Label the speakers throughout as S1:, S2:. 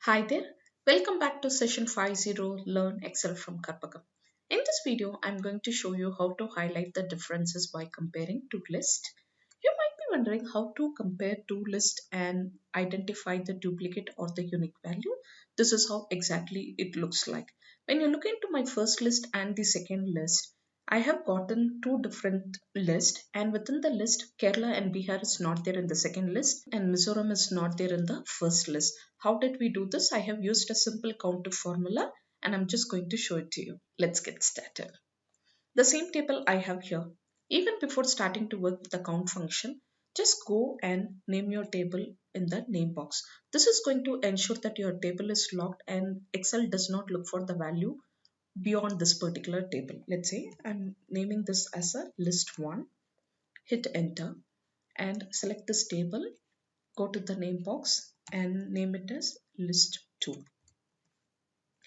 S1: Hi there, welcome back to session 50 Learn Excel from Karpagam. In this video, I'm going to show you how to highlight the differences by comparing two lists. You might be wondering how to compare two lists and identify the duplicate or the unique value. This is how exactly it looks like. When you look into my first list and the second list, I have gotten two different lists, and within the list, Kerala and Bihar is not there in the second list, and Mizoram is not there in the first list. How did we do this? I have used a simple Countif formula, and I'm just going to show it to you. Let's get started. The same table I have here. Even before starting to work with the count function, just go and name your table in the name box. This is going to ensure that your table is locked and Excel does not look for the value beyond this particular table. Let's say I'm naming this as a list 1, hit enter and select this table, go to the name box and name it as list 2.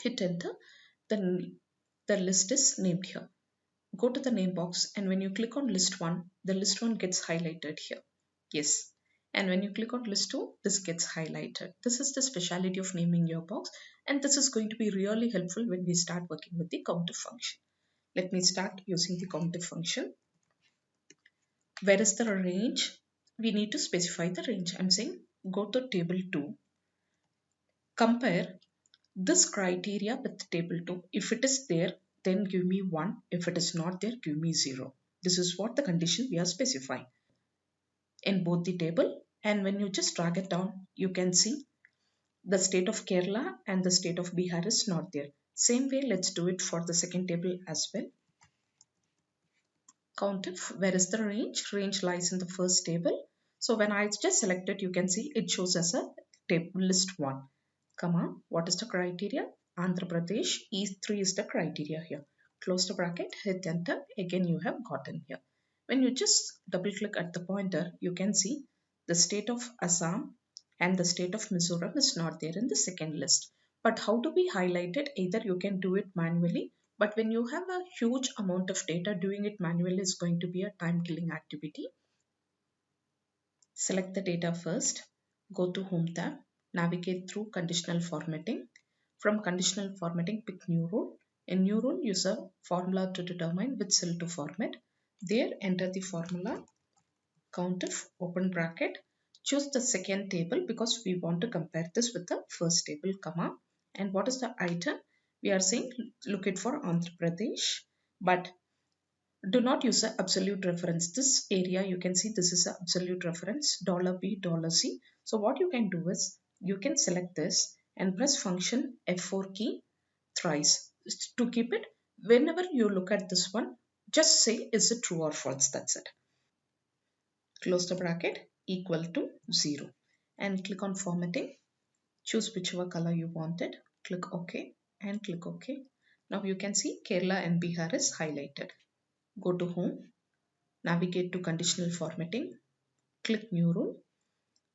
S1: Hit enter, then the list is named here. Go to the name box and when you click on list 1, the list 1 gets highlighted here. Yes. And when you click on list 2, this gets highlighted. This is the speciality of naming your box, and this is going to be really helpful when we start working with the counter function. Let me start using the counter function. Where is the range? We need to specify the range. I'm saying go to table 2, compare this criteria with table 2. If it is there, then give me 1. If it is not there, give me 0. This is what the condition we are specifying in both the table. And when you just drag it down, you can see the state of Kerala and the state of Bihar is not there. Same way, let's do it for the second table as well. Countif, where is the range? Range lies in the first table. So when I just select it, you can see it shows as a table list 1. Comma, what is the criteria? Andhra Pradesh, E3 is the criteria here. Close the bracket, hit enter. Again, you have gotten here. When you just double click at the pointer, you can see the state of Assam and the state of Mizoram is not there in the second list. But how do we highlight it? Either you can do it manually, but when you have a huge amount of data, doing it manually is going to be a time killing activity. Select the data first, go to Home tab, navigate through conditional formatting. From conditional formatting, pick new rule. In new rule, use a formula to determine which cell to format. There, enter the formula, Countif, open bracket. Choose the second table because we want to compare this with the first table, comma. And what is the item? We are saying look it for Andhra Pradesh, but do not use the absolute reference. This area you can see this is an absolute reference $B $C. So what you can do is you can select this and press function F4 key thrice to keep it. Whenever you look at this one, just say is it true or false. That's it. Close the bracket, equal to 0 and click on formatting. Choose whichever color you wanted. Click OK and click OK. Now you can see Kerala and Bihar is highlighted. Go to home. Navigate to conditional formatting, click new rule,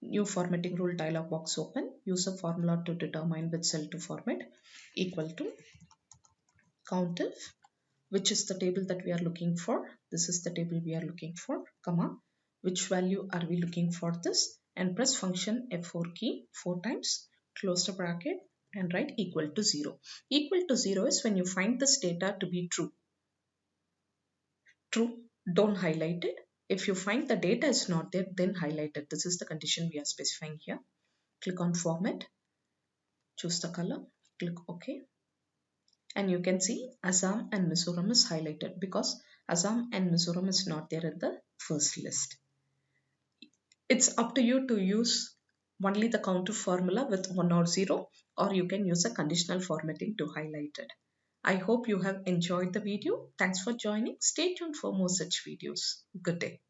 S1: new formatting rule dialog box open, use a formula to determine which cell to format, equal to Countif, which is the table that we are looking for. This is the table we are looking for, comma, which value are we looking for this, and press function F4 key 4 times, close the bracket and write equal to 0. Equal to 0 is when you find this data to be true. True, don't highlight it. If you find the data is not there, then highlight it. This is the condition we are specifying here. Click on format, choose the color, click OK. And you can see Assam and Mizoram is highlighted because Assam and Mizoram is not there in the first list. It's up to you to use only the counter formula with 1 or 0, or you can use a conditional formatting to highlight it. I hope you have enjoyed the video. Thanks for joining. Stay tuned for more such videos. Good day.